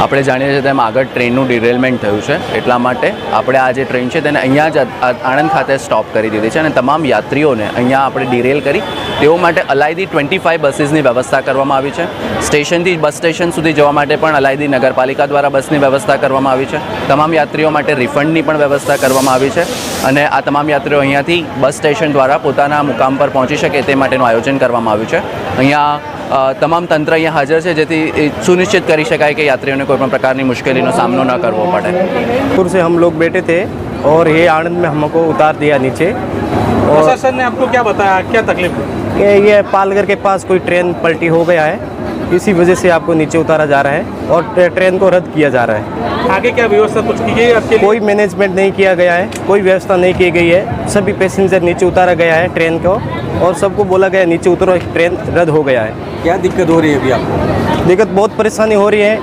આપણે જાણીએ છીએ તેમ આગળ ટ્રેનનું ડિરેલમેન્ટ થયું છે, એટલા માટે આપણે આ જે ટ્રેન છે તેને અહીંયા જ આણંદ ખાતે સ્ટોપ કરી દીધી છે અને તમામ યાત્રીઓને અહીંયા આપણે ડિરેલ કરી તેઓ માટે અલાયદી 25 બસીસની વ્યવસ્થા કરવામાં આવી છે. સ્ટેશનથી બસ સ્ટેશન સુધી જવા માટે પણ અલાયદી નગરપાલિકા દ્વારા બસની વ્યવસ્થા કરવામાં આવી છે. તમામ યાત્રીઓ માટે રિફંડની પણ વ્યવસ્થા કરવામાં આવી છે અને આ તમામ યાત્રીઓ અહીંયાથી બસ સ્ટેશન દ્વારા પોતાના મુકામ પર પહોંચી શકે તે માટેનું આયોજન કરવામાં આવ્યું છે. અહીંયા તમામ તંત્ર અહીંયા હાજર છે જેથી સુનિશ્ચિત કરી શકાય કે યાત્રીઓને કોઈ પણ પ્રકારની મુશ્કેલીનો सामना न करना पड़े. पुर से हम लोग बैठे थे और ये आनंद में हमको उतार दिया नीचे. और प्रशासन ने आपको क्या बताया, क्या तकलीफ हुई? ये पालघर के पास कोई ट्रेन पलटी हो गया है, इसी वजह से आपको नीचे उतारा जा रहा है और ट्रेन को रद्द किया जा रहा है. आगे क्या व्यवस्था कुछ की गई आपके लिए? कोई मैनेजमेंट नहीं किया गया है, कोई व्यवस्था नहीं की गई है. सभी पैसेंजर नीचे उतारा गया है ट्रेन को और सबको बोला गया नीचे उतरो, ट्रेन रद्द हो गया है. क्या दिक्कत हो रही है अभी आपको? दिक्कत बहुत परेशानी हो रही है.